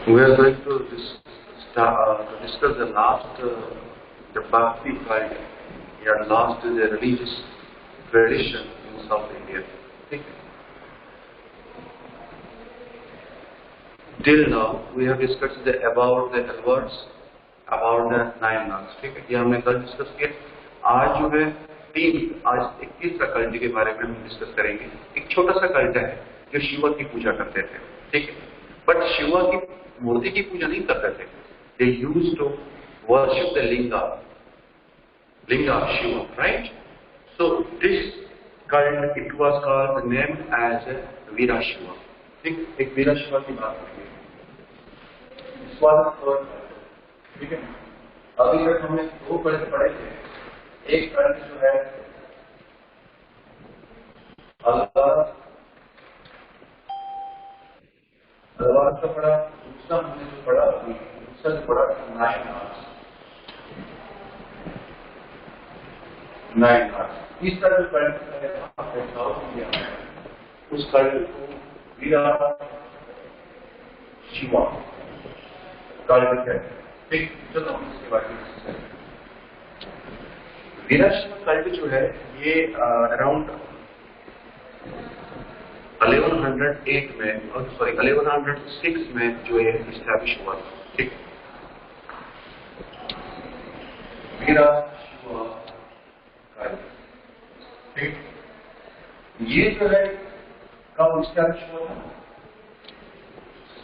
We are going to discuss the last, the Bhakti cult, yeah, last is a religious tradition in South India. Okay. Till now, we have discussed about the Alvards, about the 9 months. ठीक है, ये हमने कल discuss किया. आज जो है आज 21 कल्ट के बारे में हम डिस्कस करेंगे. एक छोटा सा कल्ट है जो शिवा की पूजा करते थे. ठीक है, बट शिवा की मूर्ति की पूजा नहीं करते थे. They used to worship the linga of Shiva, right? So this cult, it was called, named as Veera Shiva. ठीक, एक वीरा शिवा की बात करेंगे. ठीक है, अभी तक हमने 2 कल्ट पढ़े थे. एक कल्ट जो है अलवार का पढ़ा, दूसरा हमने जो पढ़ा दूसरा जो पढ़ा 9 मार्च. तीसरा जो कल्ट है साउथ इंडिया में, उस कल्ट को वीरा शिवा कल्ट है. ठीक, चलो हम इसके बारे में डिस्कस करें. वीरा शिवा कल्ट जो है ये अराउंड 1108 में, और सॉरी 1106 में जो है इस्टेब्लिश हुआ. ठीक, वीरा शिवा कल्ट. ठीक, ये जो है कब इस्टेब्लिश हुआ था?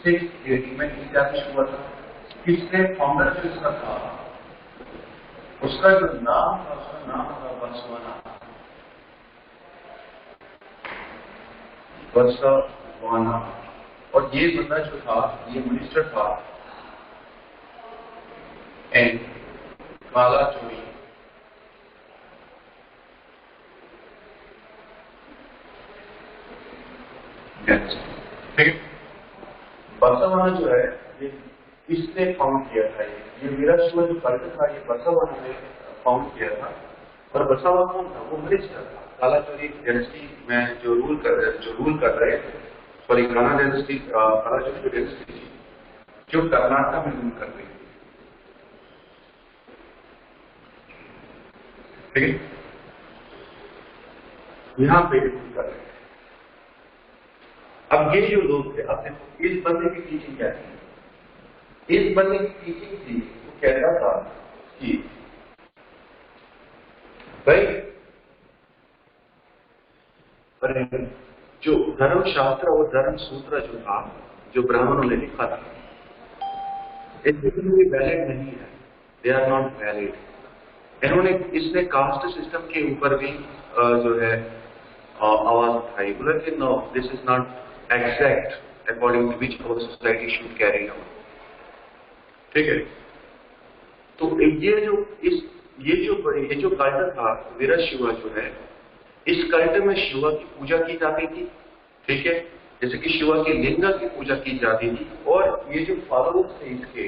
680 में इस्टेब्लिश हुआ था. किसने फाउंडर जो इसका था, उसका जो नाम था, उसका नाम था बसवाना. और ये बंदा जो था, ये मिनिस्टर था एंड काला चोरी. ठीक है, बसवाना जो है ये इसने फाउंड किया था. ये वीरा शिवा जो कल्ट था, ये बसवाना ने फाउंड किया था. और बसवाना कौन था? वो मिनिस्टर था. काला चोरी डायनेस्टी में जो रूल कर रहे थे, सॉरी काला डायनेस्टी, काला चोरी जो डायनेस्टी थी जो कर्नाटक में रूल कर रही थी. ठीक है, यहाँ पे रूल कर रहे थे. अब ये जो लोग थे, अब इस बंदे की टीचिंग क्या थी? इस बंदे की टीचिंग थी, वो कहता था कि भाई जो धर्म शास्त्र और धर्म सूत्र जो था, जो ब्राह्मणों ने लिखा था, इसमें वैलिड नहीं है. They are not valid. इसने कास्ट सिस्टम के ऊपर भी जो है आवाज उठाई. बोला कि no, this is not exact according to which our society should carry out. ठीक है, तो ये जो कल्ट था वीरा शिवा जो है, इस कल्ट में शिवा की पूजा की जाती थी. ठीक है, जैसे कि शिवा की लिंगा की पूजा की जाती थी. और ये जो फॉलोअर्स थे इसके,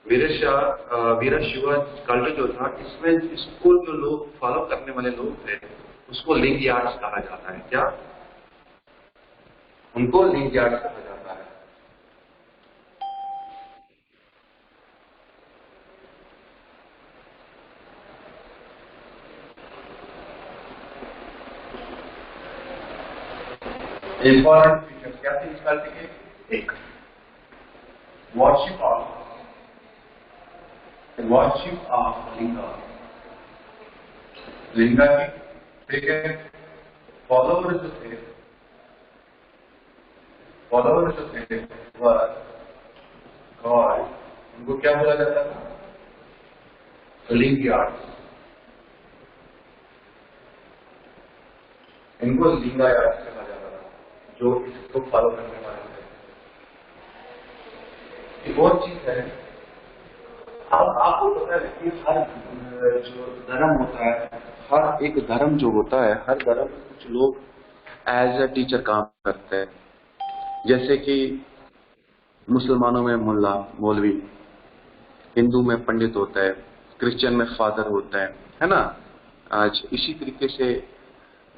वीरा शिवा कल्ट जो था, इसमें इसको जो लोग फॉलो करने वाले लोग थे, उसको लिंग यार्ड्स कहा जाता है. क्या उनको लिंग यार्ड्स कहा जाता है? इंपॉर्टेंट फीचर्स क्या थे इस कल्ट के? एक, वर्शिप ऑफ लिंगा की. ठीक है, फॉलोअर्स जो थे गॉड, उनको क्या बोला जाता था? लिंग यार्ड्स. इनको लिंगा यार्ड्स कहा जाता था, जो इसको फॉलो करने वाले थे. एक और चीज है, अब आपको पता है कि हर जो धर्म होता है, हर एक धर्म जो होता है, हर धर्म में कुछ लोग एज ए टीचर काम करते हैं. जैसे कि मुसलमानों में मुल्ला मौलवी, हिंदू में पंडित होता है, क्रिश्चियन में फादर होता है ना. आज इसी तरीके से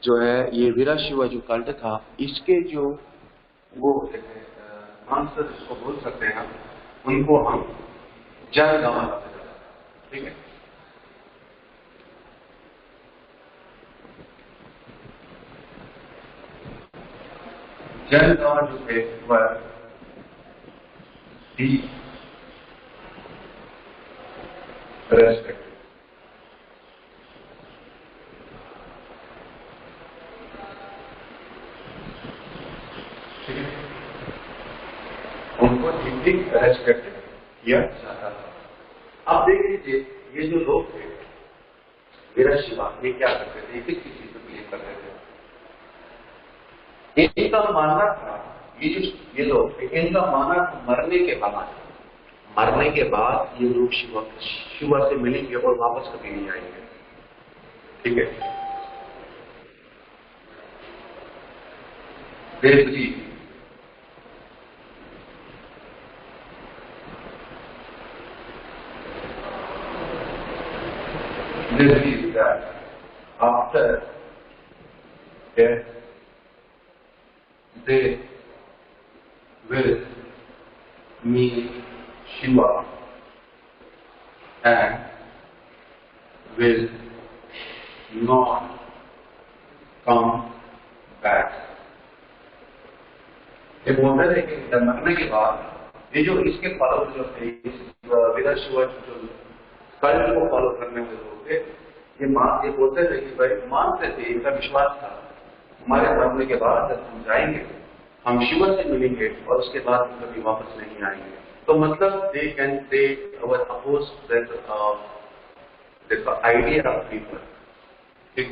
जो है ये वीरा शिवा जो कल्ट था, इसके जो वो आंसर जिसको बोल सकते हैं हम, उनको हम जल गामा, ठीक है। जल गामा जो है वह डी रेस्पेक्ट, उनको हिंदी रेस्पेक्ट किया जाता था। अब देख लीजिए, ये जो लोग थे वीरा शिवा, ये क्या करते थे, किस चीज पे बिलीव करते थे? इनका मानना था, ये लोग थे, इनका मानना था मरने के बाद ये लोग शिवा से मिलेंगे और वापस कभी नहीं आएंगे, ठीक है। They believe that after death they will meet Shiva and will not come back. ये बोलते थे कि मरने के बाद ये जो इसके फॉलोअर जो थे, वीरा शिवा जो कल्ट को फॉलो करने वाले लोग थे, ये बोलते थे कि भाई मानते थे, इनका विश्वास था हमारे मरने के बाद जब हम जाएंगे हम शिवा से मिलेंगे और उसके बाद कभी वापस नहीं आएंगे। तो मतलब they can say oppose that idea of people, ठीक,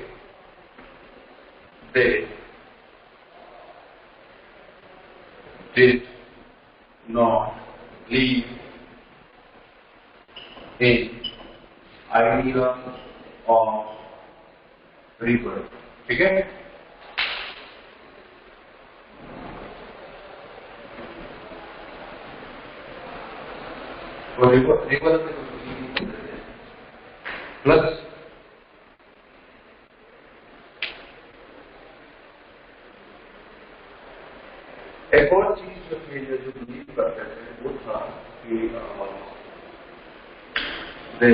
they did not believe in idea of rebirth, ठीक है। तो rebirth प्लस एक और चीज जो बिलीव करते थे वो था कि दे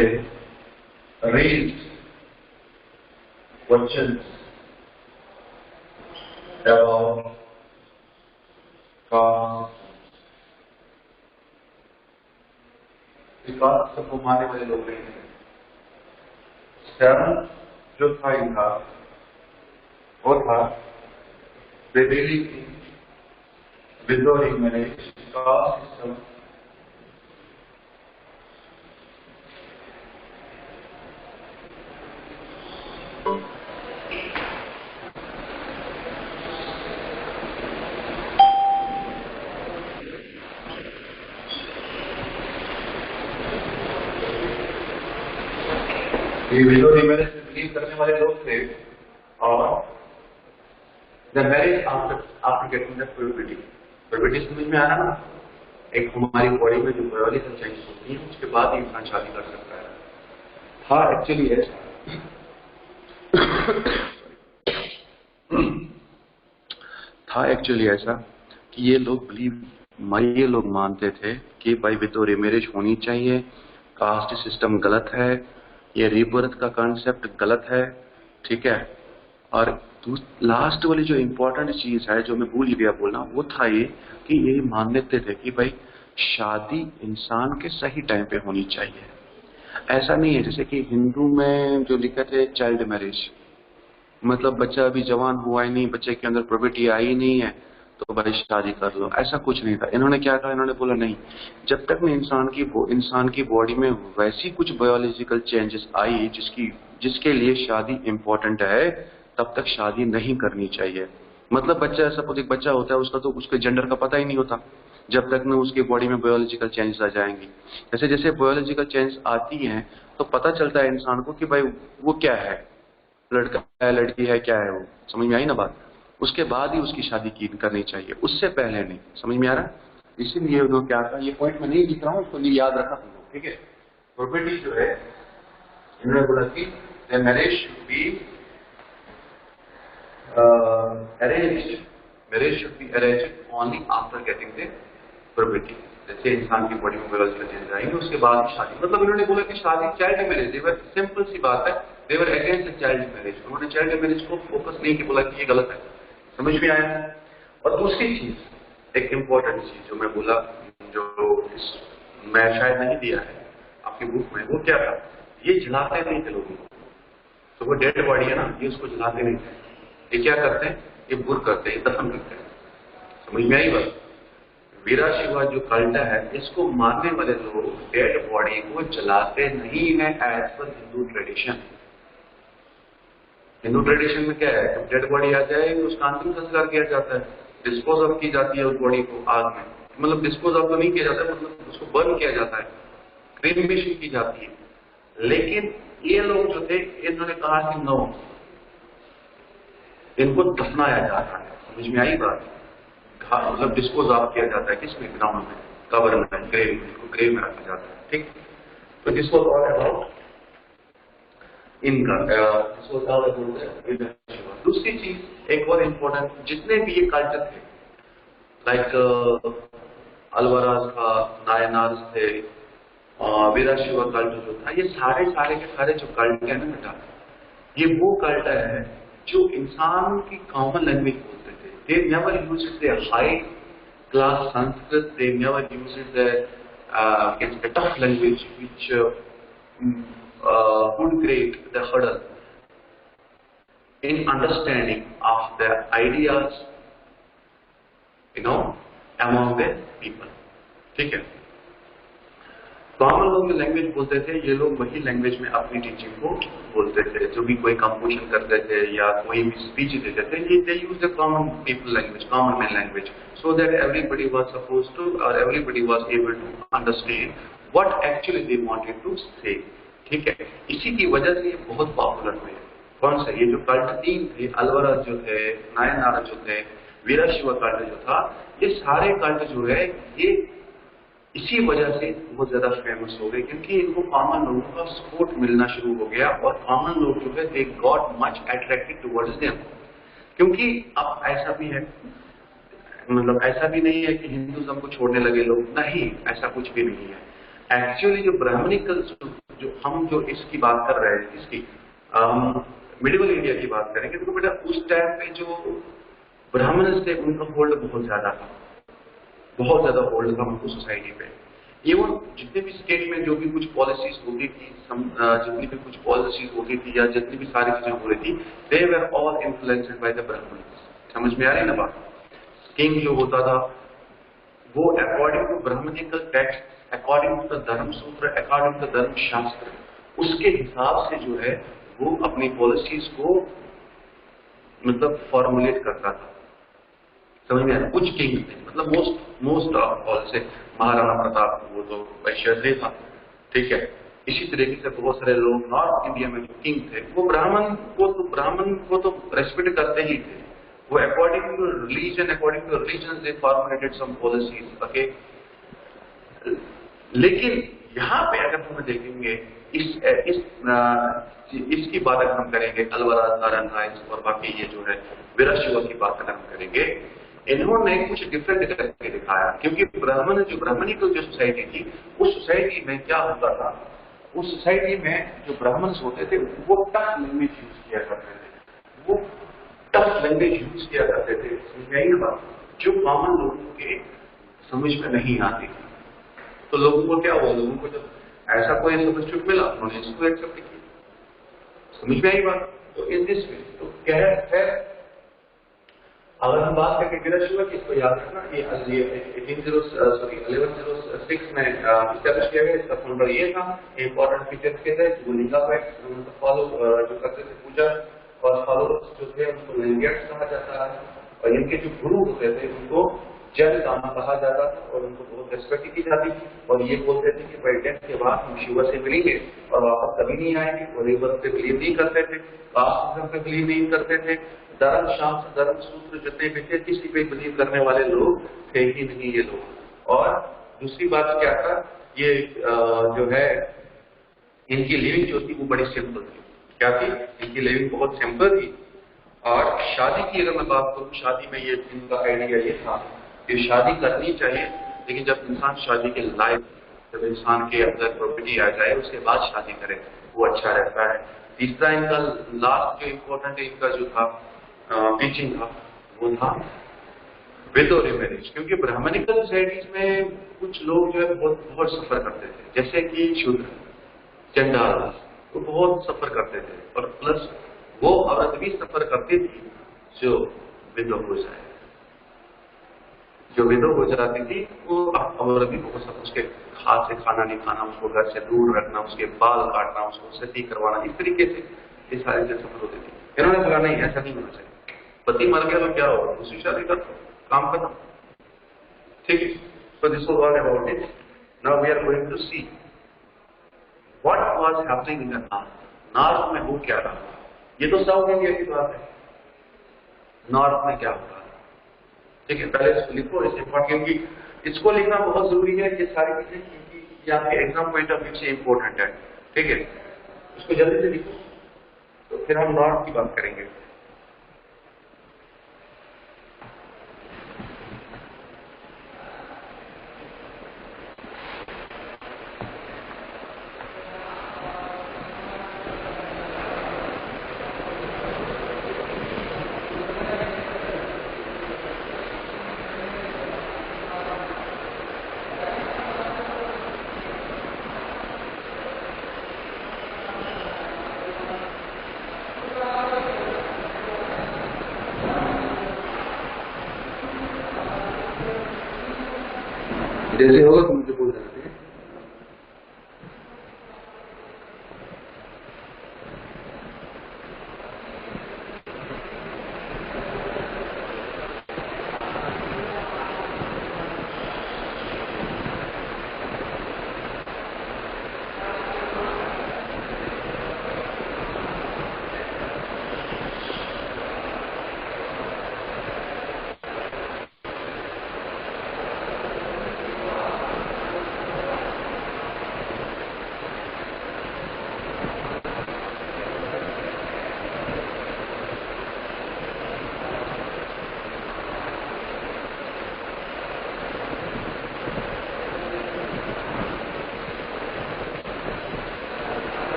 रेज्ड क्वेश्चंस अबाउट कास्ट सबको मानने वाले लोग नहीं थे। स्टर्न जो था इनका वो था they believe withdrawing marriage, caste system, ये withdrawing marriage में बिलीव करने वाले लोग थे और the marriage after getting the puberty समझ में आ रहा ना, एक हमारी बॉडी में जो बायोलॉजिकल चेंजेस होती हैं उसके बाद इंसान शादी कर सकता है। था एक्चुअली ऐसा कि ये लोग मानते थे कि भाई विदोरी मैरिज होनी चाहिए, कास्ट सिस्टम गलत है, ये रीबर्थ का कॉन्सेप्ट गलत है, ठीक है। और लास्ट वाली जो इम्पोर्टेंट चीज है जो मैं भूल गया बोलना, वो था ये कि ये मानते थे कि भाई शादी इंसान के सही टाइम पे होनी चाहिए। ऐसा नहीं है जैसे कि हिंदू में जो लिखा थे चाइल्ड मैरिज, मतलब बच्चा अभी जवान हुआ ही नहीं, बच्चे के अंदर प्रोबेटी आई नहीं है तो भाई शादी कर लो, ऐसा कुछ नहीं था। इन्होंने क्या कहा, इन्होंने बोला नहीं, जब तक में इंसान की बॉडी में वैसी कुछ बायोलॉजिकल चेंजेस आई जिसके लिए शादी इम्पोर्टेंट है, तब तक शादी नहीं करनी चाहिए। मतलब बच्चा, सपोज एक बच्चा होता है, उसका तो उसके जेंडर का पता ही नहीं होता जब तक न उसकी बॉडी में बायोलॉजिकल चेंजेस आ जाएंगी। जैसे जैसे बायोलॉजिकल चेंज आती हैं तो पता चलता है इंसान को कि भाई वो क्या है, लड़का है लड़की है, क्या है वो, समझ में आई ना बात। उसके बाद ही उसकी शादी करनी चाहिए, उससे पहले नहीं। समझ में आ रहा? इसीलिए उन्होंने क्या कहा, ये पॉइंट मैं नहीं लिख रहा हूँ, उसको याद रखा तुम लोग, ठीक है। प्रॉपर्टी जो है इन्होंने बोला कि marriage should be arranged, marriage should be arranged only after getting the प्रवृत्ति, जैसे इंसान की बॉडी में बायोलॉजिकल चेंज आएंगे उसके बाद शादी। मतलब इन्होंने बोला कि शादी चाइल्ड मैरिज, देवर सिंपल सी बात है, देवर अगेंस्ट चाइल्ड मैरिज। उन्होंने चाइल्ड मैरिज को फोकस नहीं किया, बोला कि ये गलत है। समझ में आया? और दूसरी चीज, एक इंपॉर्टेंट चीज जो मैं बोला, जो मैं शायद नहीं दिया है आपकी बुक में, वो क्या था, ये जलाते नहीं थे लोगों को। तो वो डेड बॉडी है ना, ये उसको जलाते नहीं थे। ये क्या करते हैं, ये बुर करते हैं, दफन करते हैं। समझ में आई बात? वीरा शिवा जो कल्ट है, इसको मानने वाले लोग डेड बॉडी को जलाते नहीं है as per Hindu tradition. Hindu tradition में क्या है, जब डेड बॉडी आ जाए उसका अंतिम संस्कार किया जाता है, डिस्पोज ऑफ की जाती है उस बॉडी को आग में। मतलब डिस्पोज ऑफ तो नहीं किया जाता, मतलब उसको बर्न किया जाता है, क्रीमेशन की जाती है। लेकिन ये लोग जो थे, इन्होंने कहा कि नो, इनको दफनाया जाता है। समझ में आई बात? मतलब डिस्पोज ऑफ किया जाता है, किसमें, ग्राउंड में, कवर में, ग्रेव में, इसको ग्रेव में रखा जाता है। ठीक, तो दिस वाज ऑल अबाउट इनका, दिस वाज ऑल अबाउट। दूसरी चीज, एक और इम्पोर्टेंट, जितने भी ये कल्चर थे, लाइक अल्वराज था, नायनार्स थे, वीरा शिवा कल्ट जो था, ये सारे के सारे जो कल्ट है ना बेटा, ये वो कल्ट है जो इंसान की कॉमन लैंग्वेज बोलते थे। They never used the high class Sanskrit, they never used the tough language which would create the hurdle in understanding of the ideas, among the people. ठीक है, कॉमन लोग में लैंग्वेज बोलते थे, ये लोग वही लैंग्वेज में अपनी टीचिंग को बोलते थे। जो भी कोई कंपोजिशन करते थे या कोई भी स्पीच देते थे, ये they use the common people language, common man language, so that everybody was supposed to, और everybody was able to understand what actually they wanted to say. ठीक है, इसी की वजह से ये बहुत पॉपुलर हुए। कौन सा, ये जो कल्ट तीन थे, अल्वरा जो थे, नायनार जो थे, वीरा शिवा कल्ट जो था, ये सारे कल्ट जो है, ये इसी वजह से बहुत ज्यादा फेमस हो गए, क्योंकि इनको कॉमन लोगों का सपोर्ट मिलना शुरू हो गया, और कॉमन लोग जो है they got much attracted towards them. क्योंकि अब ऐसा भी है, मतलब ऐसा भी नहीं है कि हिंदुइज्म को छोड़ने लगे लोग, नहीं, ऐसा कुछ भी नहीं है। एक्चुअली जो ब्राह्मणिकल, जो हम जो इसकी बात कर रहे हैं, इसकी मिडिवल इंडिया की बात करेंगे, तो बेटा उस टाइम पे जो ब्राह्मण थे उनका होल्ड बहुत ज्यादा था, बहुत ज्यादा होल्ड था उनको सोसाइटी पे। इवन जितने भी स्टेट में जो भी कुछ पॉलिसीज होती थी, जितनी भी कुछ पॉलिसीज होती थी, या जितनी भी सारी चीजें हो रही थी, they were all influenced by the Brahmins. समझ में आ रही ना बात? किंग जो होता था, वो according to Brahmanical text, according to the dharma sutra, according to the धर्म शास्त्र, उसके हिसाब से जो है वो अपनी पॉलिसीज को मतलब फॉर्मुलेट करता था। समझ में आया? कुछ किंग थे, मतलब मोस्ट ऑफ ऑल से महाराणा प्रताप, वो तो वैश्य था। ठीक है, इसी तरीके से बहुत सारे लोग नॉर्थ इंडिया में जो किंग थे, वो ब्राह्मण को तो रेस्पेक्ट करते ही थे। वो according to religion they formulated some policies. Okay, लेकिन यहाँ पे अगर हम देखेंगे, इसकी बात अगर हम करेंगे, अल्वरा, नारायण और बाकी ये जो है वीरा शिवा की बात अगर हम करेंगे, इन्होंने कुछ डिफरेंट करके दिखाया। क्योंकि जो ब्राह्मणिकल जो सोसाइटी थी, उस सोसाइटी में क्या होता था, उस सोसाइटी में जो ब्राह्मण्स होते थे वो टफ लैंग्वेज यूज किया करते थे, वो टफ लैंग्वेज यूज किया करते थे, यही बात जो कॉमन लोगों के समझ में नहीं आती थी। तो लोगों को क्या हुआ, लोगों को जब ऐसा कोई सब्स्टिट्यूट मिला, उन्होंने इसको एक्सेप्ट किया। समझ में आई बात? तो इन दिस वे, तो क्या है, अगर हम बात करें वीरा शिवा की, इसको याद रखना, ये 1106 में इस्टेब्लिश किया गया। इसका फाउंडर ये था। इंपॉर्टेंट फीचर्स के थे, जो लिंगा फॉलो जो करते थे पूजा, और फॉलोअर्स जो थे उनको लिंगेट्स कहा जाता है, और इनके जो गुरु होते थे उनको जल दामा कहा जाता था, और उनको बहुत रिस्पेक्ट की जाती थी। और ये बोलते थे कि भाई डेथ के बाद हम शिवा से मिलेंगे और वापस कभी नहीं आएंगे, और रिवर पे बिलीव नहीं करते थे, कास्ट पे बिलीव नहीं करते थे, धर्म शास्त्र, धर्म सूत्र जितने भी थे, किसी पे बिलीव करने वाले लोग थे ही नहीं ये लोग। और दूसरी बात क्या था, ये जो है इनकी लिविंग जो थी वो बड़ी सिंपल थी। क्या थी? इनकी लिविंग बहुत सिंपल थी। और शादी की अगर मैं बात करूं, शादी में ये इनका आइडिया ये था कि शादी करनी चाहिए लेकिन जब इंसान शादी के लायक, जब इंसान के अंदर प्रॉपर्टी आ जाए उसके बाद शादी करे वो अच्छा रहता है। तीसरा इनका लास्ट जो इम्पोर्टेंट इनका जो था टीचिंग था वो था विदो रिमेरेज, क्योंकि ब्राह्मणिकल सोसाइटीज में कुछ लोग जो है बहुत बहुत सफर करते थे, जैसे कि शूद्र, चंडाल, वो बहुत सफर करते थे, और प्लस वो औरत भी सफर करती थी जो विधो हो जाए, जो विधो हो जाती थी वो औरत भी बहुत सब, उसके हाथ से खाना नहीं खाना, उसको घर से दूर रखना, उसके बाल काटना, उसको सती करवाना, इस तरीके से ये सारी चीजें सफर होती थी। इन्होंने बोला नहीं, ऐसा नहीं होना चाहिए, पति मर गया तो क्या होगा, दूसरी शादी कर, काम करना, ठीक है। So this was all about it. Now we are going to see what was happening in the north. North में हो क्या रहा, ये तो साउथ इंडिया की बात है, नॉर्थ में क्या हो रहा है, ठीक है। पहले इसको लिखो, इस इंपॉर्टेंट, क्योंकि इसको लिखना बहुत जरूरी है, ये सारी चीजें, क्योंकि ये आपके एग्जाम पॉइंट ऑफ व्यू से इंपॉर्टेंट है, ठीक है। इसको जल्दी से लिखो, तो फिर हम नॉर्थ की बात करेंगे। जैसे होगा तो मुझे बोल देना, ठीक है।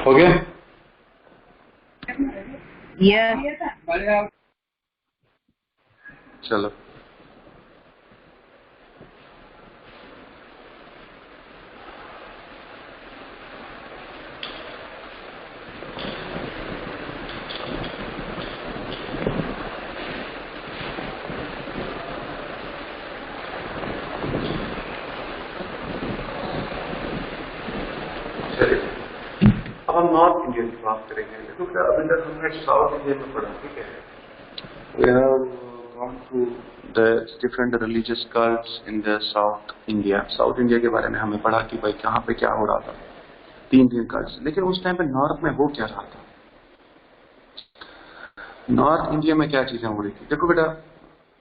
हो गया? चलो, चलिए अब हम नॉर्थ इंडिया की बात करेंगे। देखो क्या, अभी तक हमने साउथ इंडिया में पढ़ा, ठीक है। We have gone through the different religious cults in the South India. South India के बारे में हमें पढ़ा कि भाई कहाँ पे क्या हो रहा था, तीन कल्ट्स। लेकिन उस टाइम पे नॉर्थ में हो क्या रहा था, नॉर्थ इंडिया में क्या चीजें हो रही थी। देखो बेटा,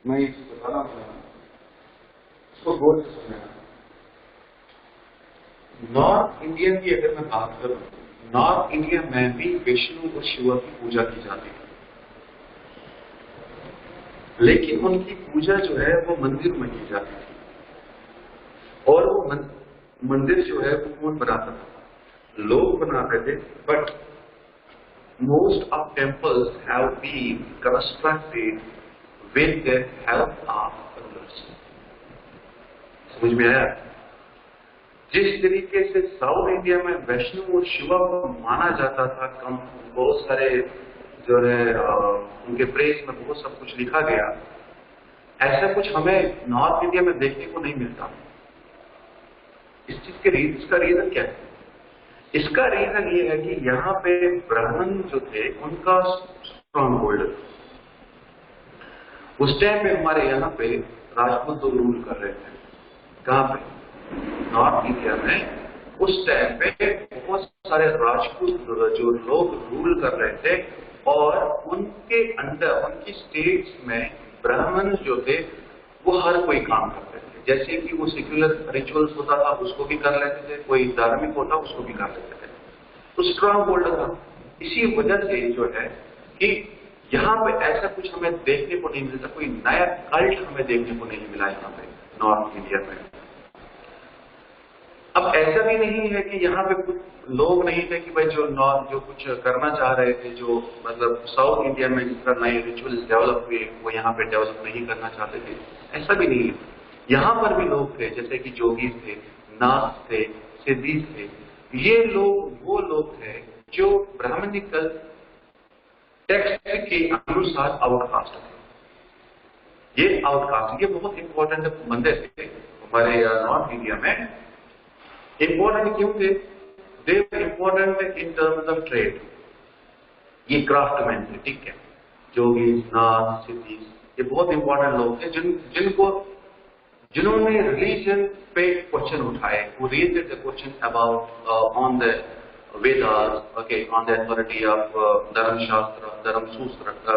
मैं ये चीज बता रहा हूँ, उसको गौर से सुनना। नॉर्थ इंडिया की अगर मैं बात करूं, नॉर्थ इंडिया में भी विष्णु और शिव की पूजा की जाती है, लेकिन उनकी पूजा जो है वो मंदिर में की जाती थी, और वो मंदिर जो है वो कौन बनाता था, लोग बनाते थे। But most of temples have been constructed with the help of rulers. समझ में आया? जिस तरीके से साउथ इंडिया में वैष्णु और शिवा को माना जाता था, कम बहुत सारे जो है उनके प्रेस में बहुत सब कुछ लिखा गया, ऐसा कुछ हमें नॉर्थ इंडिया में देखने को नहीं मिलता। इस चीज के इसका रीजन क्या है? इसका रीजन ये है कि यहाँ पे ब्राह्मण जो थे उनका स्ट्रॉन्ग होल्ड, उस टाइम पे हमारे यहाँ पे राजपूत लोग रूल कर रहे थे। कहाँ पे? नॉर्थ इंडिया में उस टाइम पे बहुत सारे राजपूत जो लोग रूल कर रहे थे, और उनके अंडर, उनकी स्टेट्स में ब्राह्मण जो थे वो हर कोई काम करते थे। जैसे कि वो सेक्युलर रिचुअल्स होता था उसको भी कर लेते थे, कोई धार्मिक होता उसको भी कर लेते थे। तो स्ट्रांग होल्ड था। इसी वजह से जो है कि यहाँ पे ऐसा कुछ हमें देखने को नहीं मिलता, कोई नया कल्ट हमें देखने को नहीं मिला यहाँ पे नॉर्थ इंडिया में। अब ऐसा भी नहीं है कि यहाँ पे कुछ लोग नहीं थे कि भाई जो कुछ करना चाह रहे थे, जो मतलब साउथ इंडिया में जिसका नए रिचुअल्स डेवलप हुए वो यहाँ पे डेवलप नहीं करना चाहते थे, ऐसा भी नहीं है। यहाँ पर भी लोग थे, जैसे कि जोगीज थे, नाथ थे, सिद्धीज थे। ये लोग वो लोग थे जो ब्राह्मणिकल टेक्स्ट के अनुसार आउटकास्ट थे। ये आउटकास्ट, ये बहुत इंपॉर्टेंट बंदे थे हमारे नॉर्थ इंडिया में। इंपॉर्टेंट क्यों थे? They important in terms of trade. ये क्राफ्टमैन थे, ठीक है, जोगी, नाथ, सिद्धीज, ये बहुत इंपॉर्टेंट लोग थे जिन्होंने रिलीजन पे क्वेश्चन उठाए, वो raised the question about on the Vedas, okay, on the authority of धर्मशास्त्र, धर्मसूत्र,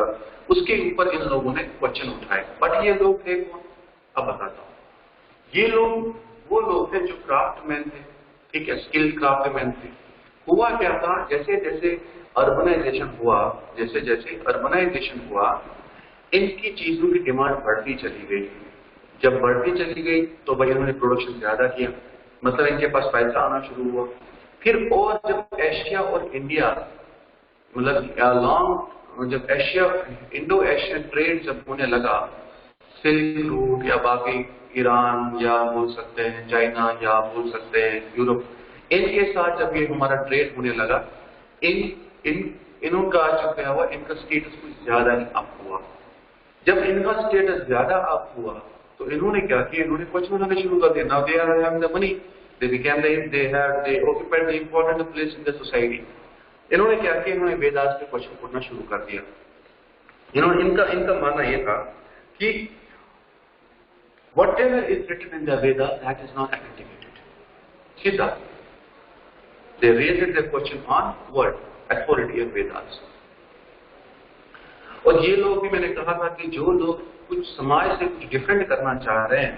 उसके ऊपर इन लोगों ने क्वेश्चन उठाए। बट ये लोग थे कौन? अब बताता हूं। ये लोग वो लोग थे जो क्राफ्टमैन थे, ठीक है, स्किल्ड क्राफ्टमैन थे। हुआ क्या था, जैसे जैसे अर्बनाइजेशन हुआ, जैसे जैसे अर्बनाइजेशन हुआ, इनकी चीजों की डिमांड बढ़ती चली गई। जब बढ़ती चली गई तो भाई उन्होंने प्रोडक्शन ज्यादा किया, मतलब इनके पास पैसा आना शुरू हुआ। फिर और जब एशिया और इंडिया, मतलब लॉन्ग, जब एशिया इंडो एशियन ट्रेड जब होने लगा, सिल्क रूट या बाकी ईरान या बोल सकते हैं चाइना या बोल सकते हैं यूरोप, इनके साथ जब ये हमारा ट्रेड होने लगा, इनका जो क्या हुआ, इनका स्टेटस कुछ ज्यादा ही अप हुआ। जब इनका स्टेटस ज्यादा अप हुआ तो इन्होंने क्या किया, इन्होंने क्वेश्चन उठाने शुरू कर दिया। Now they are having the money, they occupied the important place in the society. इन्होंने क्या किया, इन्होंने वेदास के क्वेश्चन उठना शुरू कर दिया। इन्होंने इनका मानना यह था कि whatever is written in the Veda, that is not authenticated. सीधा they raised the question on what authority of Vedas. और ये लोग भी, मैंने कहा था कि जो लोग कुछ समाज से कुछ डिफरेंट करना चाह रहे हैं,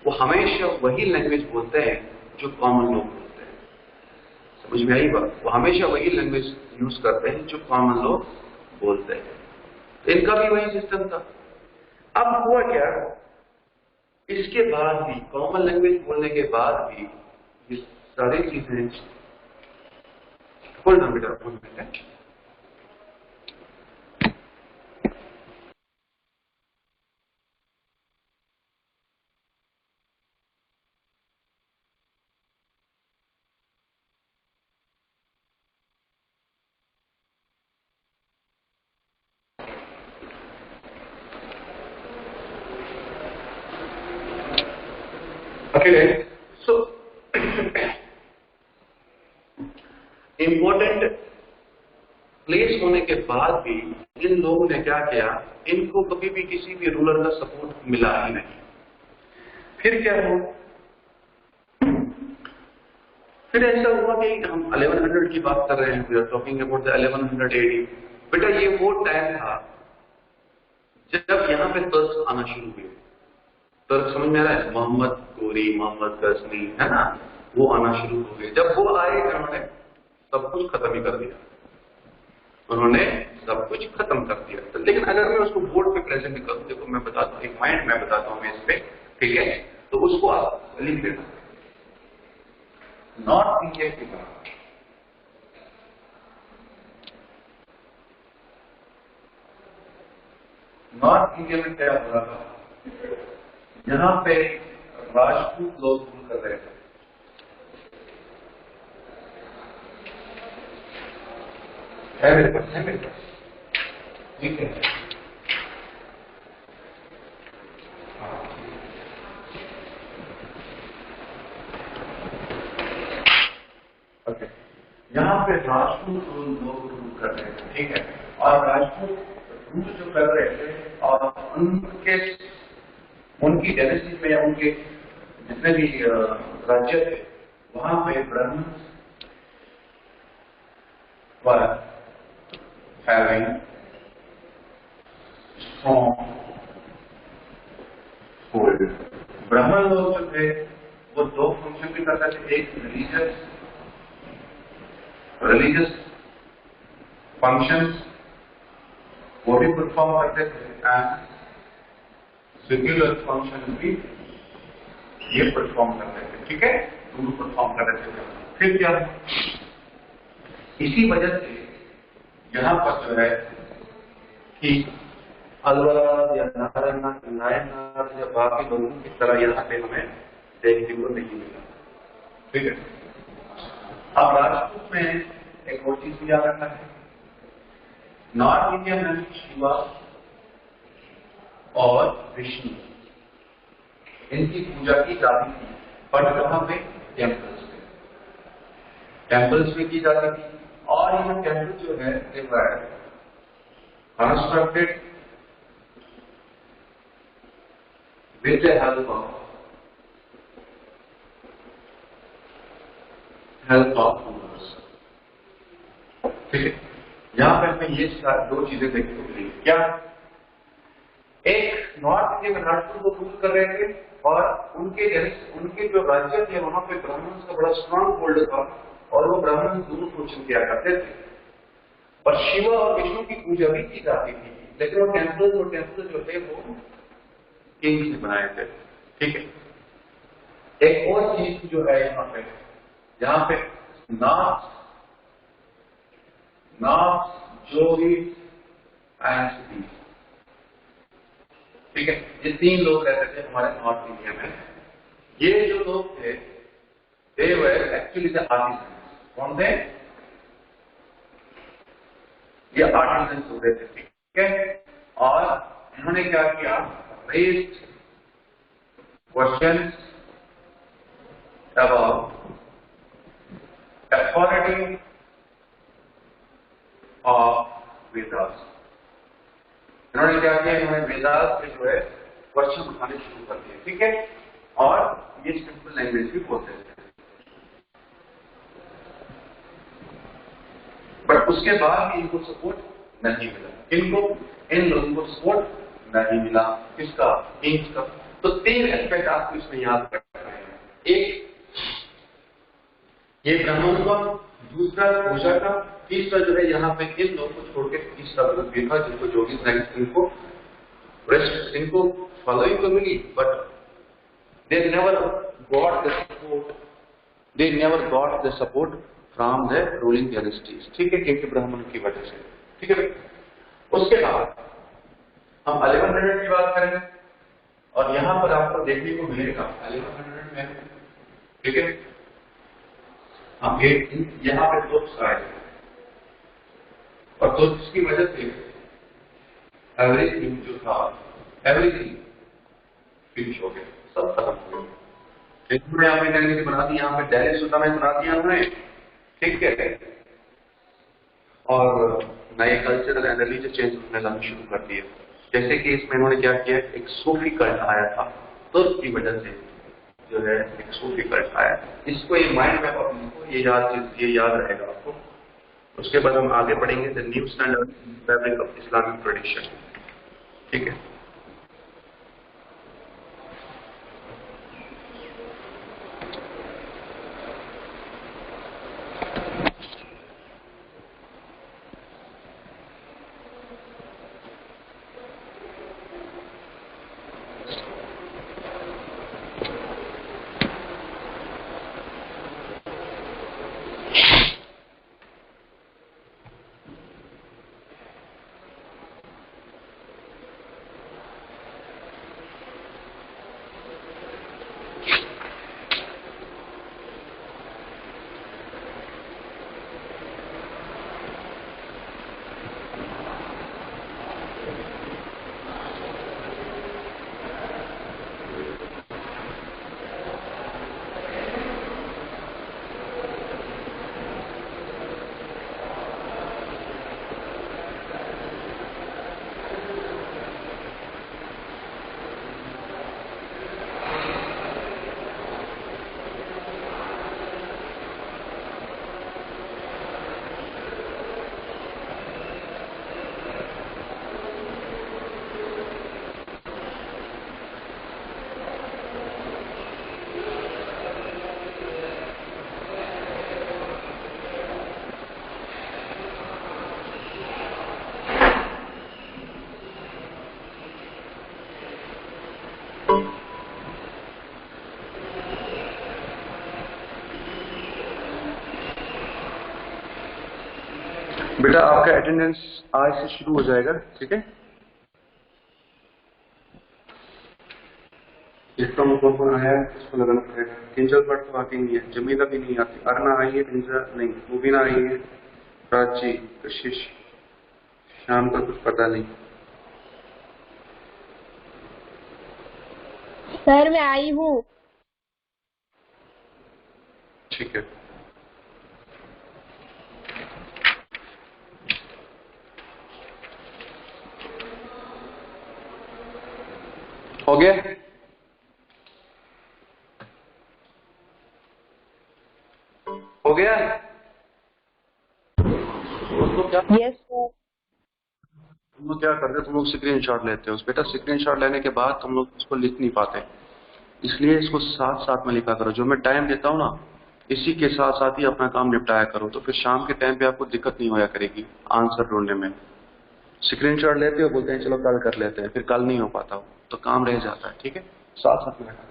वो हमेशा वही लैंग्वेज बोलते हैं जो कॉमन लोग बोलते हैं। समझ में आई बात? वो हमेशा वही लैंग्वेज यूज करते हैं जो कॉमन लोग बोलते हैं। तो इनका भी वही सिस्टम था। अब हुआ क्या, इसके बाद भी, कॉमन लैंग्वेज बोलने के बाद भी, ये सारी चीजें, होल्ड ऑन बेटा, होल्ड बेटा, ओके। सो इंपॉर्टेंट प्लेस होने के बाद भी इन लोगों ने क्या किया, इनको कभी भी किसी भी रूलर का सपोर्ट मिला ही नहीं। फिर क्या हुआ, फिर ऐसा हुआ कि हम 1100 की बात कर रहे हैं, we are talking about the 1100 AD। बेटा ये वो टाइम था जब यहाँ पे तुर्क आना शुरू हुए। तुर्क समझ में आ रहा है, मोहम्मद गोरी, मोहम्मद गजनी, है ना, वो आना शुरू हो गए। जब वो आए उन्होंने सब कुछ खत्म ही कर दिया, उन्होंने सब कुछ खत्म कर दिया। तो लेकिन अगर मैं उसको बोर्ड पे प्रेजेंट करूं, देखो मैं बताता हूँ, एक पॉइंट मैं बताता हूँ मैं इस पे, ठीक है, तो उसको आप लिख देना। नॉर्थ इंडिया की बात, नॉर्थ इंडिया में क्या हो रहा था, यहाँ पे राजपूत लोग रूल कर रहे थे। है मेरे पास, है मेरे पास, ठीक है। ओके, यहाँ पे राजपूत लोग रूल कर रहे थे, ठीक है, और राजपूत रूल जो कर रहे थे, और उनकी डायनेस्टी में, उनके जितने भी राज्य थे, वहां पे ब्राह्मण were having strong होल्ड। ब्राह्मण लोग जो थे वो दो फंक्शन भी करते थे, एक रिलीजियस फंक्शंस वो भी परफॉर्म करते थे एंड सेक्युलर फंक्शन भी ये परफॉर्म करते थे। ठीक है, दोनों परफॉर्म करते थे। फिर क्या, इसी वजह से यहां पर जो है कि अलवराज या नारायणनाथ या बाकी लोगों की तरह यहाँ पे हमें देखने को नहीं मिला। ठीक है, अब राजपूत में एक और चीज भी याद रखना है, नॉर्थ इंडिया में शिवा और विष्णु इनकी पूजा की जाती थी, पर कहां पे, टेम्पल्स में की जाती थी। और यह टेम्पल जो है constructed with the help of rulers. ठीक है, यहां पर हमें ये दो चीजें देखने को मिली। क्या, एक नॉर्थ इंडिया में राजपूत को रूल कर रहे थे और उनके जो राज्य थे वहां पे ब्राह्मण का बड़ा स्ट्रांग होल्ड था और वो ब्राह्मण दोनों पूजन किया करते थे। और शिव और विष्णु की पूजा भी की जाती थी, लेकिन वो टेम्पल जो थे वो किंग से बनाए थे। ठीक है, एक और चीज जो है यहाँ पे नॉर्थ जोगिस एंड सिटीज। ठीक है, ये तीन लोग रहते थे हमारे नॉर्थ इंडिया में। ये जो लोग थे they were actually the artisans। कौन थे? ये आर्टिजन्स होते थे। ठीक है, और इन्होंने क्या किया, raised questions about authority of Vedas। इन्होंने क्या किया, इन्होंने वेदास पे जो है क्वेश्चन उठाने शुरू कर दिए। ठीक है, और ये सिंपल लैंग्वेज भी बोलते थे। बट उसके बाद भी इनको सपोर्ट नहीं मिला। इन लोगों को सपोर्ट नहीं मिला। किसका? किंग्स का। तो तीन एस्पेक्ट आपको इसमें याद रखना है। एक ये ब्राह्मण का, दूसरा पूजा का, तीसरा जो है यहाँ पे इन लोगों को छोड़ के तीसरा ग्रुप भी था जिनको जोगिस इनको फॉलोइंग तो मिली, but they never got the support from the ruling dynasties. ठीक है, क्योंकि ब्राह्मण की वजह से। ठीक है, उसके बाद हम 1100 की बात करेंगे और यहां पर आपको देखने को मिलेगा 1100 में। ठीक है, हम यहाँ पे दो आए और तो जिसकी वजह से एवरीथिंग जो था, एवरीथिंग फिनिश हो गया, सब खत्म हो गया। इन्होंने यहाँ पे यूनिवर्सिटी बना दी, यहाँ पे दिल्ली सुल्तानेट बना दिया उन्होंने। ठीक है, और नए कल्चरल एंड रिलीजियस चेंज उन्होंने लाना शुरू कर दिए। जैसे कि इसमें इन्होंने क्या किया, एक सूफी कल्ट आया था, तो उसकी वजह से जो है एक सूफी कल्ट आया। इसको ये माइंड में आपको ये याद रहेगा आपको। उसके बाद हम आगे पढ़ेंगे the new standard fabric of Islamic tradition. ठीक है, बेटा आपका अटेंडेंस आज से शुरू हो जाएगा, ठीक है। इसका मुकाबला आया है, इसको लगाना पड़ेगा। किंजल पर तो आती नहीं है, जमीला भी नहीं आती, अरना आई है, किंजल नहीं, मुबीना आई है, प्राची, कशिश, शाम का कुछ पता नहीं। सर मैं आई हूँ। ठीक है। हो गया? हो गया? उसको क्या? Yes sir. तुम लोग क्या करते हो, तुम लोग स्क्रीनशॉट लेते हो बेटा। स्क्रीनशॉट लेने के बाद तुम लोग इसको लिख नहीं पाते, इसलिए इसको साथ साथ में लिखा करो। जो मैं टाइम देता हूँ ना, इसी के साथ साथ ही अपना काम निपटाया करो, तो फिर शाम के टाइम पे आपको दिक्कत नहीं होया करेगी आंसर ढूंढने में। स्क्रीनशॉट लेते हो, बोलते हैं चलो कल कर लेते हैं, फिर कल नहीं हो पाता हो तो काम रह जाता है, ठीक है। साथ साथ में रखा करो।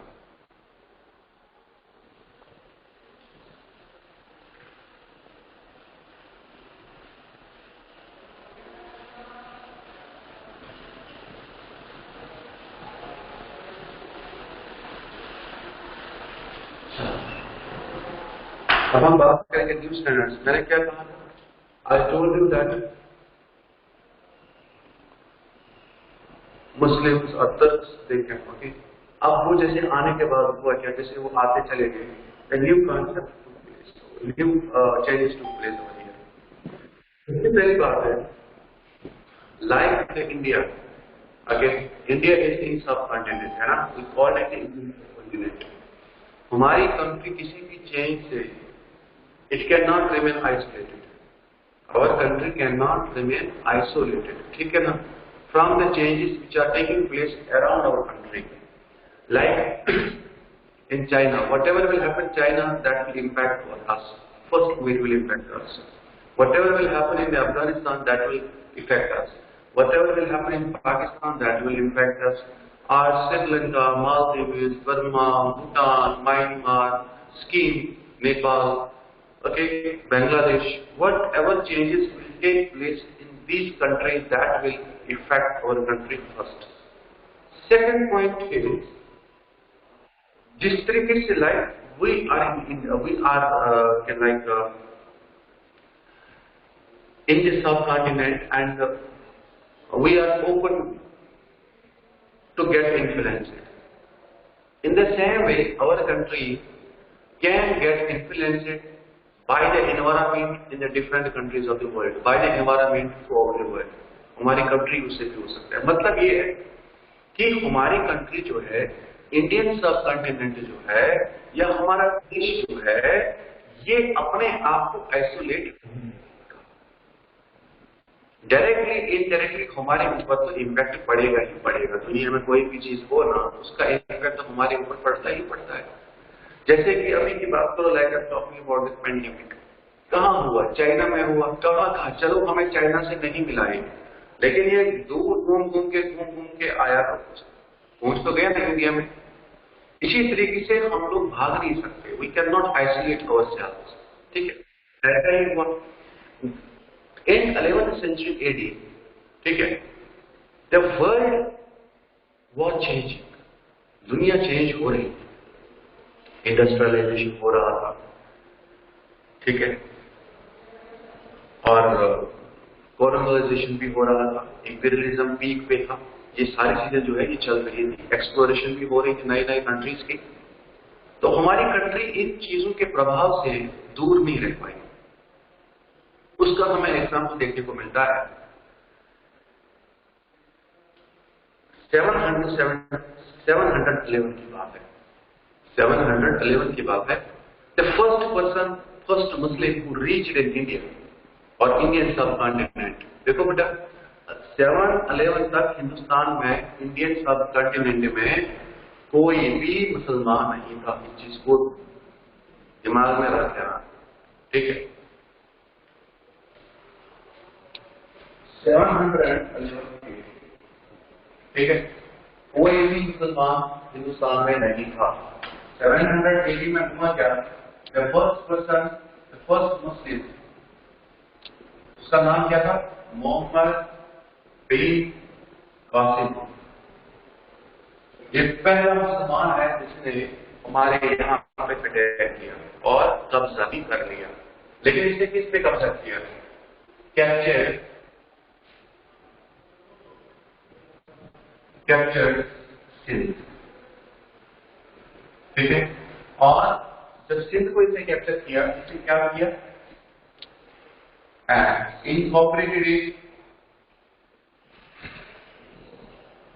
अब हम बात करेंगे न्यू स्टैंडर्ड्स। मैंने क्या कहा था? I told you that Muslims और तुर्क्स देखें, ओके। अब वो जैसे आने के बाद हुआ क्या, जैसे वो आते चले गए, the new concept to place, new changes to place over here. सबसे पहली बात है, like India, again India is in subcontinent, है ना, we call it Indian continent. हमारी कंट्री किसी भी चेंज से it cannot remain isolated. Our country cannot remain isolated, ठीक है ना, from the changes which are taking place around our country. Like in China, whatever will happen in China, that will impact us. First, it will impact us. Whatever will happen in Afghanistan, that will affect us. Whatever will happen in Pakistan, that will impact us. Our Sri Lanka, Maldives, Burma, Bhutan, Myanmar, Scheme, Nepal, okay, Bangladesh, whatever changes will take place in these countries, that will affect our country first. Second point is, जिस तरीके से like we are in the subcontinent, and we are open to get influenced. In the same way, our country can get influenced by the environment in the different countries of the world, by the environment throughout the world. हमारी country उससे भी हो सकता है। मतलब ये है कि हमारी कंट्री जो है, इंडियन सब कॉन्टिनेंट जो है, या हमारा देश जो है, ये अपने आप को आइसोलेट डायरेक्टली इनडायरेक्टली हमारे ऊपर तो इम्पैक्ट पड़ेगा ही पड़ेगा। दुनिया में कोई भी चीज हो ना, उसका इम्पैक्ट तो हमारे ऊपर पड़ता ही पड़ता है। जैसे कि अभी की बात करो, like talking about this pandemic, कहाँ हुआ? चाइना में हुआ। कहा चलो हमें चाइना से नहीं मिलाए, लेकिन ये दूर घूम घूम के आया था, पहुंच तो गया ना इंडिया में। इसी तरीके से हम लोग भाग नहीं सकते, we cannot isolate ourselves, ठीक है। ऐसा ही हुआ इन 11th century AD, ठीक है। द वर्ल्ड वॉज चेंजिंग, दुनिया चेंज हो रही, इंडस्ट्रियलाइजेशन हो रहा था, ठीक है, और कॉलोनाइजेशन भी हो रहा था, इंपीरियलिज्म पीक पे था। ये सारी चीजें जो है ये चल रही थी, एक्सप्लोरेशन भी हो रही थी नई नई कंट्रीज की। तो हमारी कंट्री इन चीजों के प्रभाव से दूर नहीं रह पाई। उसका हमें एग्जाम्पल देखने को मिलता है 711 की बात है। 711 की बात है। The first Muslim who reached in India और इंडियन सब कॉन्टिनेंट। देखो बेटा, 711 तक हिंदुस्तान में, इंडियन सब कॉन्टिनेंट में कोई भी मुसलमान नहीं था। इस चीज को दिमाग में रखना, ठीक है। 711, ठीक है, कोई भी मुसलमान हिंदुस्तान में नहीं था। 780 में हुआ क्या? द फर्स्ट मुस्लिम उसका नाम क्या था? मोहम्मद बिन कासिम। ये पहला मुसलमान है जिसने हमारे यहाँ पे अटैक किया और कब्जा भी कर लिया। लेकिन इसने किस पे कब्जा किया? कैप्चर सिंध। ठीक है। और जब सिंध को इसने कैप्चर किया, इसने क्या किया? Incorporated it.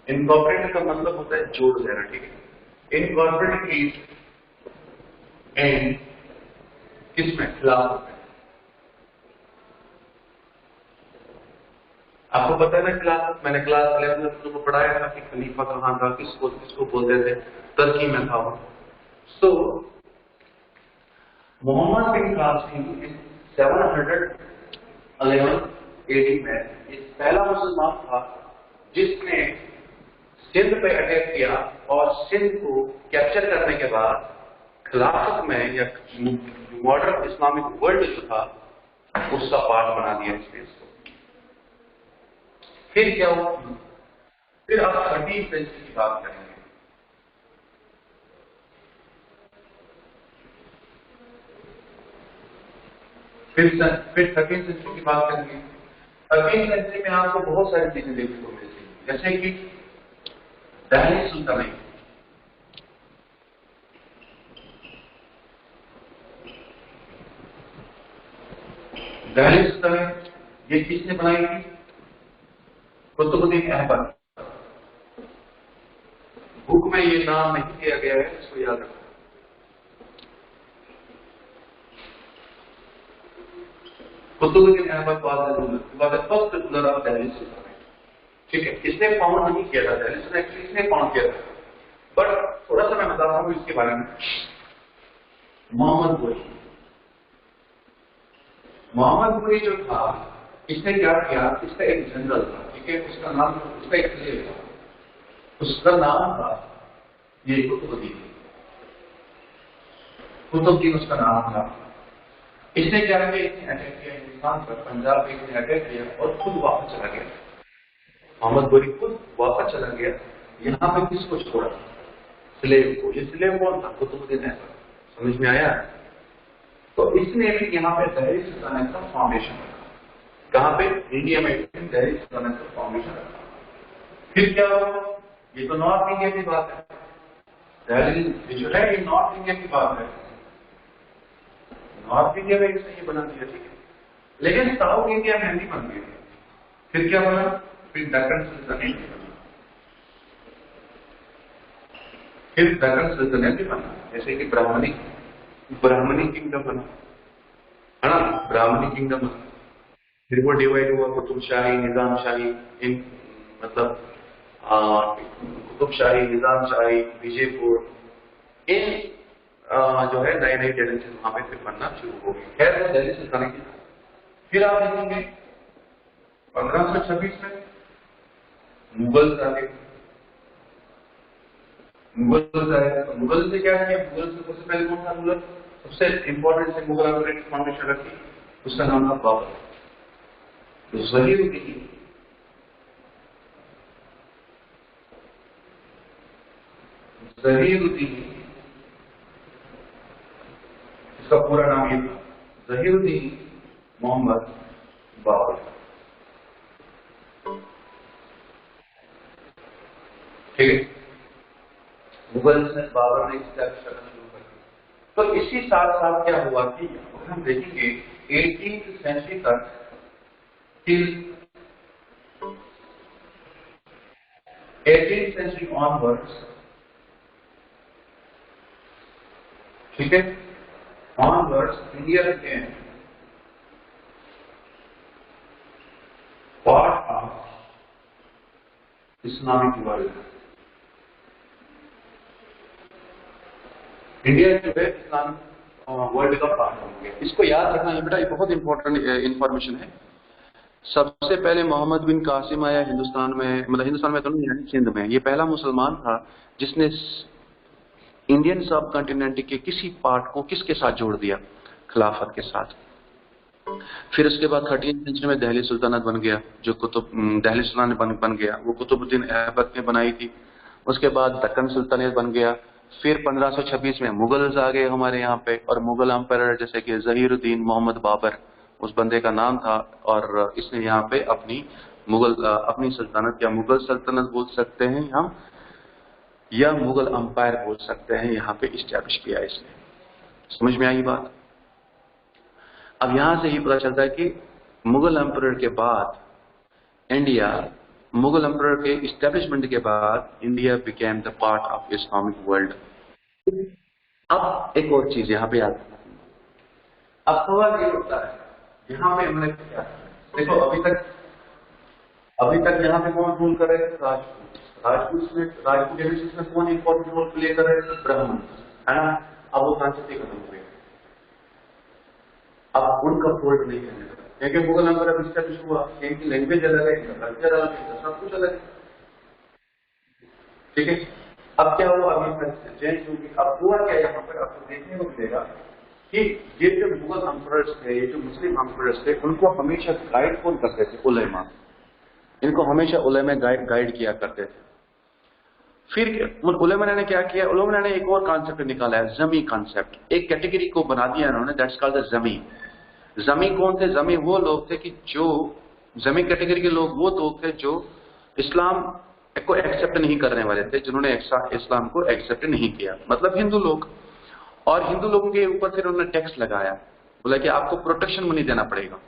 इनकॉर्पोरेटेड का मतलब होता है जोड़ देना। ठीक है। इनकॉर्पोरेटेड इट एंड किसमें? खिलाफत में। आपको पता है ना खिलाफत? मैंने क्लास 11 में को पढ़ाया था कि खलीफा कहां था, किसको किसको बोलते थे। तुर्की में था वो। सो मोहम्मद बिन कासिम 711 AD में इस पहला मुसलमान था जिसने सिंध पे अटैक किया और सिंध को कैप्चर करने के बाद खिलाफत में या मॉडर्न इस्लामिक वर्ल्ड जो था उसका पार्ट बना दिया इसने इसको। फिर क्या हुआ? फिर आप 13वीं सेंचुरी की बात करेंगे। फिर 13वीं सेंचुरी की बात करेंगे। 13वीं सेंचुरी में आपको बहुत सारी चीजें देखने को मिलती हैं, जैसे कि दिल्ली सुल्तानेट। दिल्ली सुल्तानेट ये किसने बनाई थी? कुतुबुद्दीन ऐबक। बुक में ये नाम नहीं दिया गया है, इसको याद रखो। Qutubuddin Aibak was the first ruler of Delhi Sultanate। ठीक है। इसने फाउंड नहीं किया था दिल्ली सुल्तानेट, एक्चुअली इसने फाउंड किया था। बट थोड़ा सा मैं बताता हूँ इसके बारे में। मोहम्मद गोरी। मोहम्मद गोरी जो था, इसने क्या किया? इसका एक जनरल था। ठीक है। उसका नाम, उसका एक स्लेव था, उसका नाम था ये कुतुबुद्दीन। कुतुबुद्दीन उसका नाम था। इसने क्या किया? इसने अटैक किया हिंदुस्तान पर, पंजाब पे इसने अटैक किया और खुद वापस चला गया। मोहम्मद गोरी खुद वापस चला गया। यहाँ पे किसको छोड़ा? स्लेव को। ये स्लेव कौन था? कुतुबुद्दीन ऐबक। समझ में आया? तो इसने भी यहाँ पे दिल्ली सुल्तानेट का फाउंडेशन रखा। कहाँ पे? इंडिया में दिल्ली सुल्तानेट का फाउंडेशन रखा। फिर क्या हुआ? ये तो नॉर्थ इंडिया की बात है। दिल्ली जो है ये नॉर्थ इंडिया की बात है। नॉर्थ इंडिया में इसने ये बना दिया। ठीक है। लेकिन साउथ इंडिया में नहीं बन गया। फिर क्या बना? फिर दक्कन सुल्तानेट भी बना। फिर दक्कन सुल्तानेट भी बना, जैसे कि ब्राह्मणी किंगडम बना, है ना? ब्राह्मणी किंगडम बना। फिर वो डिवाइड हुआ कुतुब शाही, निजाम शाही। इन मतलब कुतुब शाही, निजाम शाही, विजयपुर, इन जो है नए नए टेनेंसीज वहां पे फिर बनना शुरू हो गई। खैर वो दिल्ली सुल्तानेट की। फिर आप देखेंगे 1526 में मुगल आ गए। मुगल आए तो मुगल से क्या किया? मुगल से सबसे पहले कौन था रूलर? सबसे इंपॉर्टेंट से मुगल ने फाउंडेशन रखी, उसका नाम था बाबर। तो ज़हीरुद्दीन इसका पूरा नाम ये था, ज़हीरुद्दीन मोहम्मद बाबर। ठीक है। मुगल ने, बाबर ने स्टैब्लिश करना शुरू कर दिया। तो इसी साथ साथ क्या हुआ कि अगर हम देखेंगे 18वीं सेंचुरी तक, till 18th century onwards, ठीक है, onwards India became part of Islamic world। India जो है इस्लामिक वर्ल्ड का पार्ट हो गया। इसको याद रखना है बेटा, ये बहुत इंपॉर्टेंट इंफॉर्मेशन है। सबसे पहले मोहम्मद बिन कासिम आया हिंदुस्तान में, मतलब हिंदुस्तान में तो नहीं है, सिंध में। ये पहला मुसलमान था जिसने इंडियन सब कॉन्टिनेंट के किसी पार्ट को किसके साथ जोड़ दिया? खिलाफत के साथ। फिर उसके बाद 13वीं सेंचुरी में दिल्ली सुल्तानत बन गया, जो दिल्ली सुल्तानत बन गया, वो कुतुबुद्दीन ऐबक ने बनाई थी। उसके बाद दक्कन सुल्तानियत बन गया। फिर 1526 में मुगल्स आ गए हमारे यहाँ पे, और मुगल एम्पायर जैसे कि जहीरुद्दीन मोहम्मद बाबर उस बंदे का नाम था, और इसने यहाँ पे अपनी सल्तनत या मुगल सल्तनत बोल सकते हैं हम, या मुगल एम्पायर बोल सकते हैं, यहाँ पे इस्टेब्लिश किया इसने। समझ में आई बात? अब यहां से ही पता चलता है कि मुगल एम्पायर के बाद मुगल एम्पायर के इस्टेब्लिशमेंट के बाद India became the part of Islamic world. अब एक और चीज यहाँ पे आती है। अब सवाल ये होता है, यहाँ पे हमने क्या देखो, अभी तक यहाँ पे कौन रूल कर रहे थे? राजपूत जेनेसिस में कौन इंपॉर्टेंट रोल प्ले कर रहे थे? ब्राह्मण, है ना? अब वो कॉन्सेप्ट ही खत्म हो गया। अब उनका फोल्ड नहीं करने लगा, क्योंकि मुगल एम्पायर इस्टेब्लिश हुआ, इनकी लैंग्वेज अलग है, इनका कल्चर अलग है, सब कुछ अलग है। ठीक है, अब क्या हुआ? अभी चेंज होगी। अब हुआ क्या यहाँ पर? आपको देखने को मिलेगा कि ये जो मुगल एम्पायर्स थे, ये जो मुस्लिम एम्पायर्स थे, उनको हमेशा गाइड कौन करते थे? उलेमा। इनको हमेशा उलेमा गाइड किया करते थे। फिर उलेमा ने क्या किया? उलेमा ने एक और कॉन्सेप्ट निकाला है, जमी कॉन्सेप्ट। एक कैटेगरी को बना दिया इन्होंने, दैट्स कॉल्ड द जमी। जमी कौन थे? जमी वो लोग थे कि जो जमी कैटेगरी के लोग वो लोग थे जो इस्लाम को एक्सेप्ट नहीं करने वाले थे, जिन्होंने इस्लाम को एक्सेप्ट नहीं किया, मतलब हिंदू लोग। और हिंदू लोगों के ऊपर फिर उन्होंने टैक्स लगाया, बोला कि आपको प्रोटेक्शन मनी देना पड़ेगा।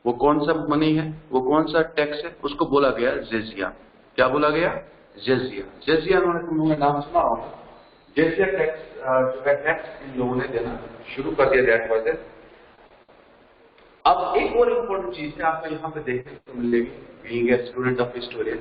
वो कौन सा मनी है? वो कौन सा टैक्स है? उसको बोला गया जजिया। क्या बोला गया? जजिया। जजिया उन्होंने नाम सुना होगा। जजिया टैक्स जो है, टैक्स इन लोगों ने देना शुरू कर दिया, दैट वाज इट। अब एक और इम्पोर्टेंट चीज है, आपको यहाँ पे देखने को मिलेगी, being a student of historian,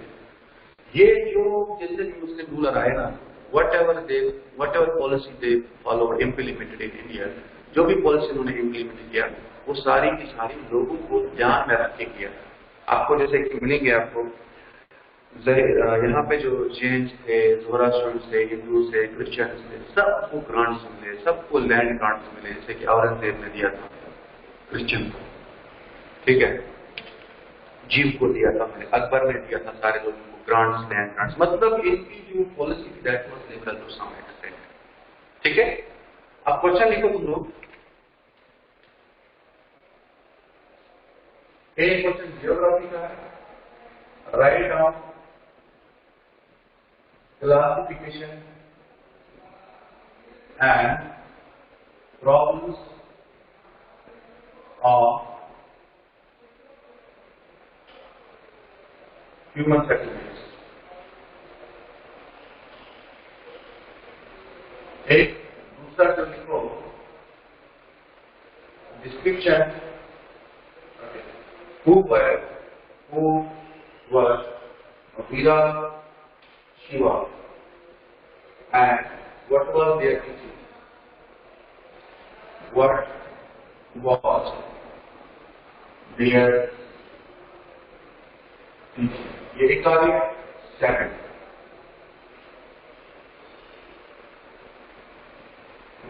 ये जो जैसे भी मुस्लिम रूलर आए ना, whatever policy they followed, implemented in India, जो भी पॉलिसी उन्होंने इम्प्लीमेंट किया, वो सारी की सारी लोगों को ध्यान में रख के किया। आपको जैसे कि मिलेंगे आपको यहाँ पे जो जैन थे, ज़ोरास्ट्रियन थे, हिंदू थे, क्रिश्चियन थे, सबको ग्रांट्स मिले, सबको लैंड ग्रांट्स मिले, जैसे कि औरंगजेब ने दिया था क्रिश्चियन को, ठीक है, जीव को दिया था, अकबर ने दिया था सारे लोगों को ग्रांट्स, लैंड ग्रांट्स। मतलब इनकी जो पॉलिसी थी that was liberal to some extent. ठीक है, अब क्वेश्चन लिखो तुम लोग। एक क्वेश्चन जियोग्राफी का है, write down classification and problems of human settlements। एक दूसरा जो लिखो, description who was Veera Shiva and what was their teaching, what was their teaching। ये एक कार्य। Second,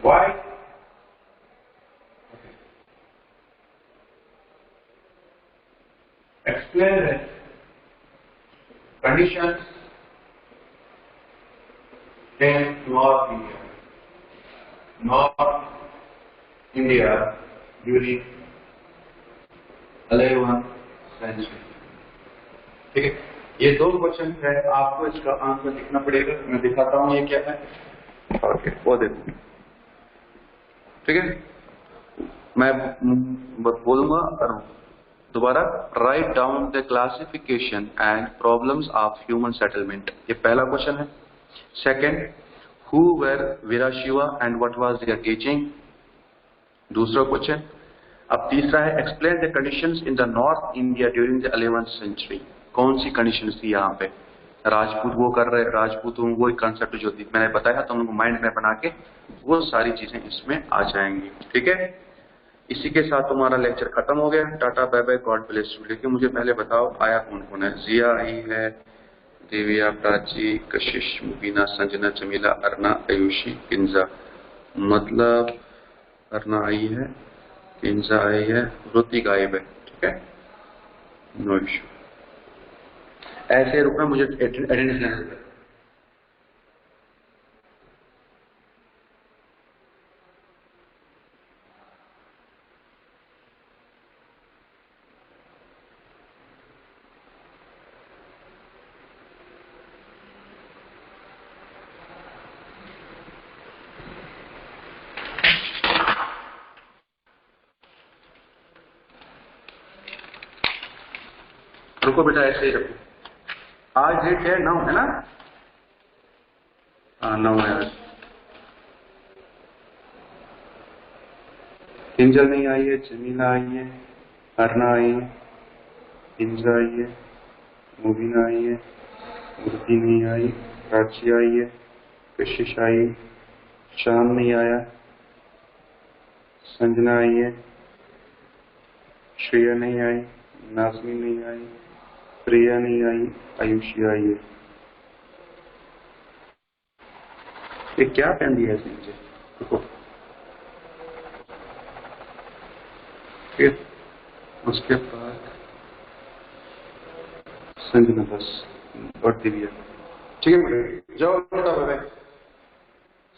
why explain conditions in north India during 11th century। ठीक है, ये दो क्वेश्चन है, आपको इसका आंसर लिखना पड़ेगा। मैं दिखाता हूं ये क्या है। ओके, वो देखो, ठीक है, मैं बोलूंगा दोबारा। Write down the classification and problems of human settlement, ये पहला क्वेश्चन है। Second, who were Veera Shiva and what was their teaching, दूसरा क्वेश्चन। अब तीसरा है, explain the conditions in the north India during the 11th century। कौन सी कंडीशन थी यहाँ पे? राजपूत वो कर रहे, राजपूतों वो एक कंसेप्ट जो थी मैंने बताया, तो उनको माइंड में बना के वो सारी चीजें इसमें आ जाएंगी। ठीक है, इसी के साथ तुम्हारा लेक्चर खत्म हो गया। Tata, bye bye, God bless you. लेकिन मुझे पहले बताओ आया कौन कौन है? जिया आई है, देविया, प्राची, कशिश, मुबीना, संजना, जमीला, अरना, आयुषी, किंजा, मतलब अरना आई है, हिंसा आई है, वृत्ति गायब है, ठीक है, नो इश्यू। ऐसे रुकना, मुझे अटेंडेंस लेना है। रुको बेटा, ऐसे ही रखो। आज डेट है 9 है ना? हाँ 9 है आज। किंजल नहीं आई है, जमीला आई है, अर्ना आई है, हिंसा आई है, मुबीना आई है, मूर्ति नहीं आई, प्राची आई है, कशिश आई, शाम नहीं आया, संजना आई है, श्रेया नहीं आई, नाज़मीन नहीं आई, प्रिया नहीं आई, आयुषी आई है। ये क्या पहन दिया है नीचे? देखो, फिर उसके बाद संजना, बस और दिव्या, ठीक है, जाओ बेटा,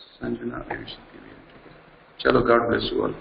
संजना, आयुषी, दिव्या, ठीक है, चलो, गॉड ब्लेस यू ऑल।